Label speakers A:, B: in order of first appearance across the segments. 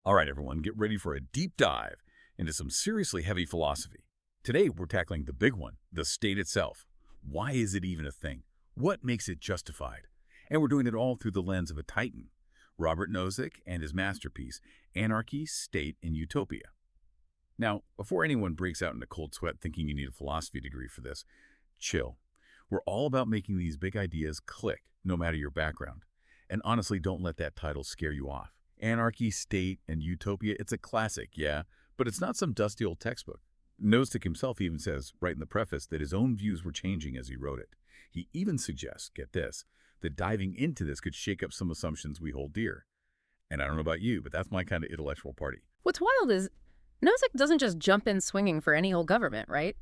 A: All right, everyone, get ready for a deep dive into some seriously heavy philosophy. Today, we're tackling the big one, the state itself. Why is it even a thing? What makes it justified? And we're doing it all through the lens of a titan, Robert Nozick and his masterpiece, Anarchy, State, and Utopia. Now, before anyone breaks out in a cold sweat thinking you need a philosophy degree for this, chill. We're all about making these big ideas click, no matter your background. And honestly, don't let that title scare you off. Anarchy, State, and Utopia, it's a classic, yeah, but it's not some dusty old textbook. Nozick himself even says, right in the preface, that his own views were changing as he wrote it. He even suggests, get this, that diving into this could shake up some assumptions we hold dear. And I don't know about you, but that's my kind of intellectual party.
B: What's wild is Nozick doesn't just jump in swinging for any old government, right?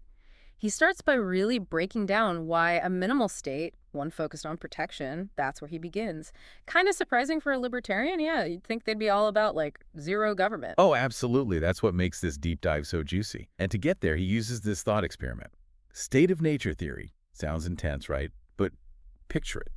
B: He starts by really breaking down why a minimal state, one focused on protection, that's where he begins. Kind of surprising for a libertarian, yeah. You'd think they'd be all about, like, zero government.
A: Oh, absolutely. That's what makes this deep dive so juicy. And to get there, he uses this thought experiment. State of nature theory. Sounds intense, right? But picture it.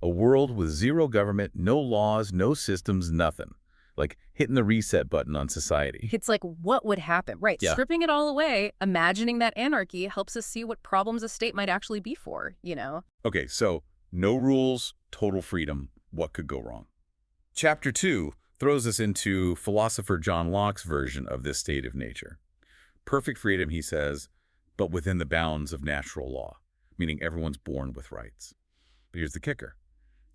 A: A world with zero government, no laws, no systems, nothing. Like hitting the reset button on society.
B: It's like, what would happen? Right,
A: Yeah.
B: stripping it all away, imagining that anarchy helps us see what problems a state might actually be for, you know?
A: Okay, so no rules, total freedom. What could go wrong? Chapter 2 throws us into philosopher John Locke's version of this state of nature. Perfect freedom, he says, but within the bounds of natural law, meaning everyone's born with rights. But here's the kicker.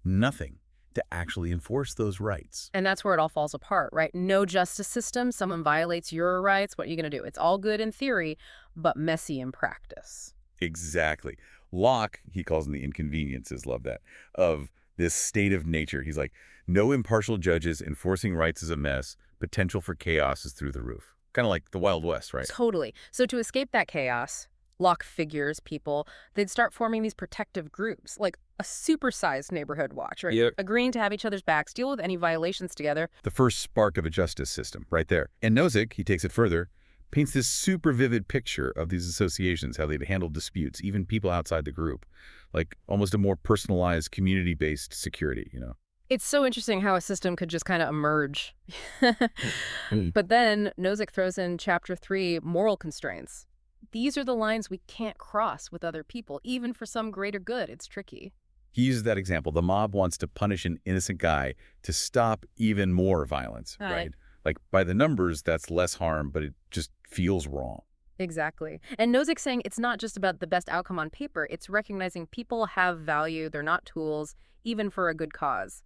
A: Nothing to actually enforce those rights.
B: And that's where it all falls apart, right? No justice system, someone violates your rights, what are you going to do? It's all good in theory, but messy in practice.
A: Exactly. Locke, he calls them the inconveniences, love that, of this state of nature. He's like, no impartial judges, enforcing rights is a mess, potential for chaos is through the roof. Kind of like the Wild West, right?
B: Totally. So to escape that chaos, Locke figures people, they'd start forming these protective groups, like a supersized neighborhood watch, right?
A: Yep.
B: Agreeing to have each other's backs, deal with any violations together.
A: The first spark of a justice system, right there. And Nozick, he takes it further, paints this super vivid picture of these associations, how they'd handle disputes, even people outside the group, like almost a more personalized, community-based security, you know?
B: It's so interesting how a system could just kind of emerge. But then Nozick throws in Chapter 3, moral constraints. These are the lines we can't cross with other people, even for some greater good. It's tricky.
A: He uses that example. The mob wants to punish an innocent guy to stop even more violence, right? Like, by the numbers, that's less harm, but it just feels wrong.
B: Exactly. And Nozick's saying it's not just about the best outcome on paper. It's recognizing people have value. They're not tools, even for a good cause.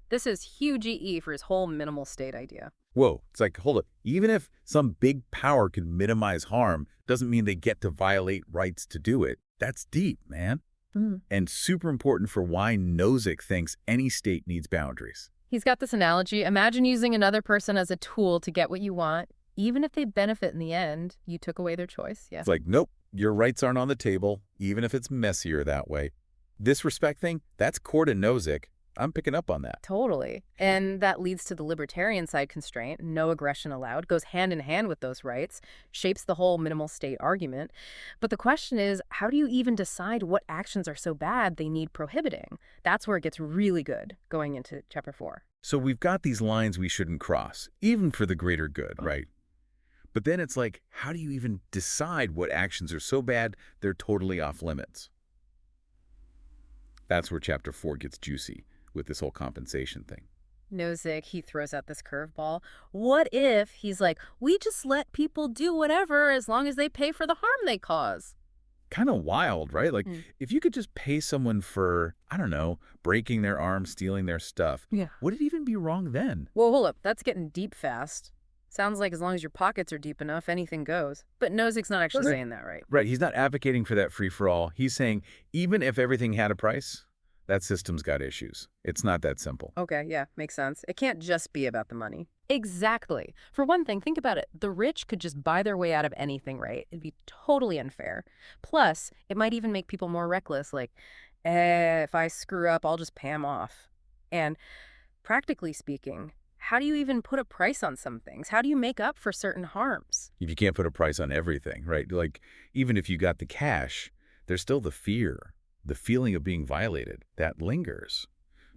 B: This is huge EE for his whole minimal state idea.
A: Whoa, it's like, hold up. Even if some big power can minimize harm, doesn't mean they get to violate rights to do it. That's deep, man. And super important for why Nozick thinks any state needs boundaries.
B: He's got this analogy. Imagine using another person as a tool to get what you want. Even if they benefit in the end, you took away their choice. Yeah.
A: It's like, nope, your rights aren't on the table, even if it's messier that way. This respect thing, that's core to Nozick. I'm picking up on that.
B: Totally. And that leads to the libertarian side constraint, no aggression allowed, goes hand in hand with those rights, shapes the whole minimal state argument. But the question is, how do you even decide what actions are so bad they need prohibiting? That's where it gets really good going into Chapter 4.
A: So we've got these lines we shouldn't cross, even for the greater good, right? But then it's like, how do you even decide what actions are so bad they're totally off limits? That's where Chapter 4 gets juicy with this whole compensation thing.
B: Nozick, he throws out this curveball. What if he's like, we just let people do whatever as long as they pay for the harm they cause?
A: Kind of wild, right? Like, if you could just pay someone for, I don't know, breaking their arm, stealing their stuff, would it even be wrong then?
B: Well, hold up. That's getting deep fast. Sounds like as long as your pockets are deep enough, anything goes. But Nozick's not actually saying that, right?
A: Right. He's not advocating for that free-for-all. He's saying even if everything had a price, that system's got issues. It's not that simple.
B: Okay, yeah, makes sense. It can't just be about the money. Exactly. For one thing, think about it. The rich could just buy their way out of anything, right? It'd be totally unfair. Plus, it might even make people more reckless, like, if I screw up, I'll just pay 'em off. And practically speaking, how do you even put a price on some things? How do you make up for certain harms?
A: If you can't put a price on everything, right? Like, even if you got the cash, there's still the fear, the feeling of being violated that lingers.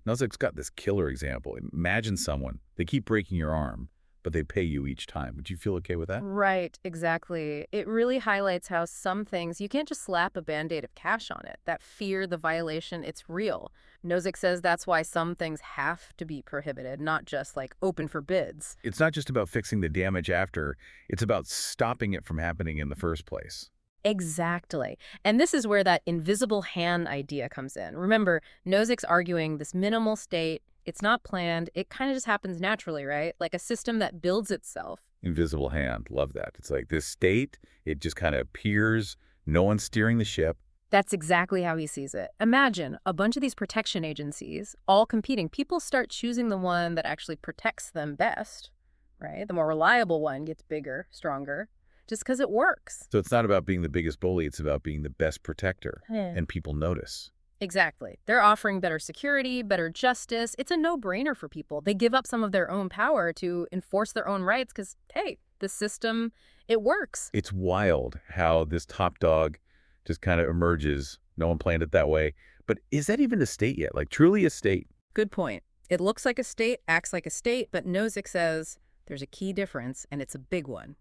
A: Nozick's got this killer example. Imagine someone, they keep breaking your arm, but they pay you each time. Would you feel okay with that?
B: Right, exactly. It really highlights how some things, you can't just slap a Band-Aid of cash on it. That fear, the violation, it's real. Nozick says that's why some things have to be prohibited, not just like open for bids.
A: It's not just about fixing the damage after, it's about stopping it from happening in the first place.
B: Exactly. And this is where that invisible hand idea comes in. Remember, Nozick's arguing this minimal state, it's not planned, it kind of just happens naturally, right? Like a system that builds itself.
A: Invisible hand, love that. It's like this state, it just kind of appears, no one's steering the ship.
B: That's exactly how he sees it. Imagine a bunch of these protection agencies all competing. People start choosing the one that actually protects them best, right? The more reliable one gets bigger, stronger, just because it works.
A: So it's not about being the biggest bully, it's about being the best protector.
B: Yeah.
A: And people notice.
B: Exactly. They're offering better security, better justice. It's a no-brainer for people. They give up some of their own power to enforce their own rights because, hey, the system, it works.
A: It's wild how this top dog just kind of emerges. No one planned it that way. But is that even a state yet? Like truly a state?
B: Good point. It looks like a state, acts like a state, but Nozick says there's a key difference, and it's a big one.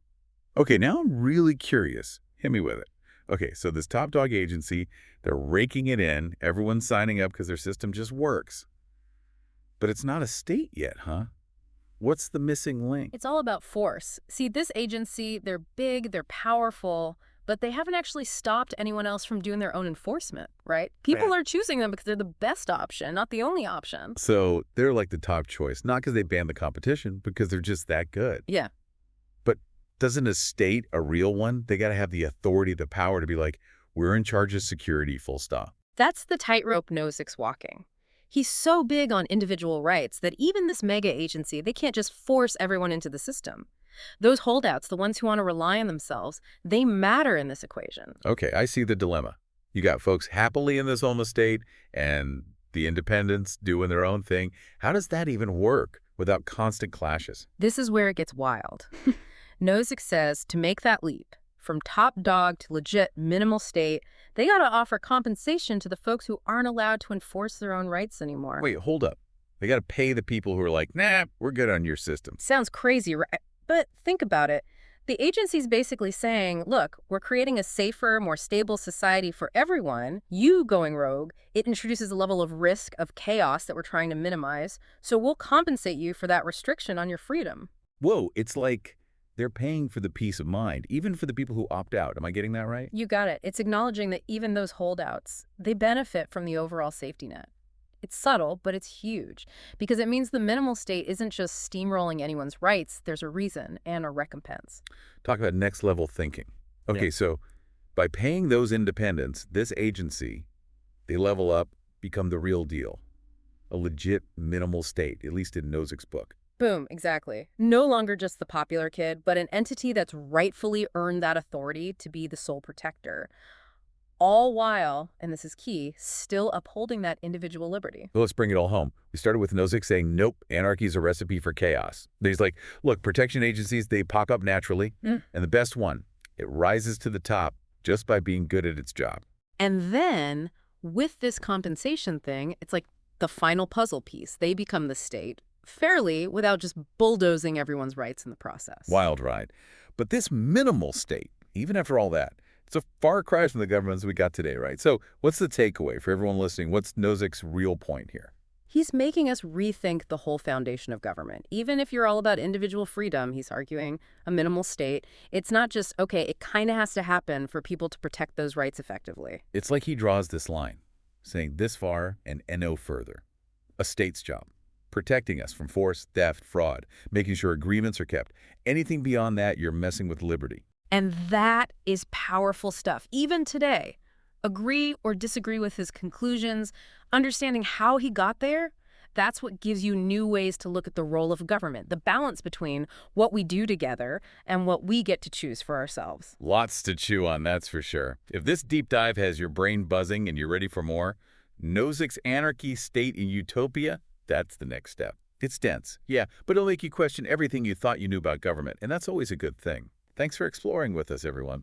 A: Okay, now I'm really curious. Hit me with it. Okay, so this top dog agency, they're raking it in. Everyone's signing up because their system just works. But it's not a state yet, huh? What's the missing link?
B: It's all about force. See, this agency, they're big, they're powerful, but they haven't actually stopped anyone else from doing their own enforcement, right? People are choosing them because they're the best option, not the only option.
A: So they're like the top choice, not because they banned the competition, because they're just that good.
B: Yeah.
A: But doesn't a state, a real one, they got to have the authority, the power to be like, we're in charge of security, full stop.
B: That's the tightrope Nozick's walking. He's so big on individual rights that even this mega agency, they can't just force everyone into the system. Those holdouts, the ones who want to rely on themselves, they matter in this equation.
A: Okay, I see the dilemma. You got folks happily in this almost state and the independents doing their own thing. How does that even work without constant clashes?
B: This is where it gets wild. Nozick says to make that leap from top dog to legit minimal state, they got to offer compensation to the folks who aren't allowed to enforce their own rights anymore.
A: Wait, hold up. They got to pay the people who are like, nah, we're good on your system.
B: Sounds crazy, right? But think about it. The agency's basically saying, look, we're creating a safer, more stable society for everyone. You going rogue, it introduces a level of risk, of chaos that we're trying to minimize. So we'll compensate you for that restriction on your freedom.
A: Whoa, it's like they're paying for the peace of mind, even for the people who opt out. Am I getting that right?
B: You got it. It's acknowledging that even those holdouts, they benefit from the overall safety net. It's subtle, but it's huge, because it means the minimal state isn't just steamrolling anyone's rights. There's a reason and a recompense.
A: Talk about next level thinking. Okay, so by paying those independents, this agency, they level up, become the real deal. A legit minimal state, at least in Nozick's book.
B: Boom, exactly. No longer just the popular kid, but an entity that's rightfully earned that authority to be the sole protector. All while, and this is key, still upholding that individual liberty.
A: Well, let's bring it all home. We started with Nozick saying, nope, anarchy is a recipe for chaos. He's like, look, protection agencies, they pop up naturally. And the best one, it rises to the top just by being good at its job.
B: And then, with this compensation thing, it's like the final puzzle piece. They become the state, fairly, without just bulldozing everyone's rights in the process.
A: Wild ride. But this minimal state, even after all that, it's a far cry from the governments we got today, right? So what's the takeaway for everyone listening? What's Nozick's real point here?
B: He's making us rethink the whole foundation of government. Even if you're all about individual freedom, he's arguing, a minimal state, it's not just, okay, it kind of has to happen for people to protect those rights effectively.
A: It's like he draws this line, saying this far and no further. A state's job, protecting us from force, theft, fraud, making sure agreements are kept. Anything beyond that, you're messing with liberty.
B: And that is powerful stuff, even today. Agree or disagree with his conclusions, understanding how he got there, that's what gives you new ways to look at the role of government, the balance between what we do together and what we get to choose for ourselves.
A: Lots to chew on, that's for sure. If this deep dive has your brain buzzing and you're ready for more, Nozick's Anarchy, State, and Utopia, that's the next step. It's dense, yeah, but it'll make you question everything you thought you knew about government, and that's always a good thing. Thanks for exploring with us, everyone.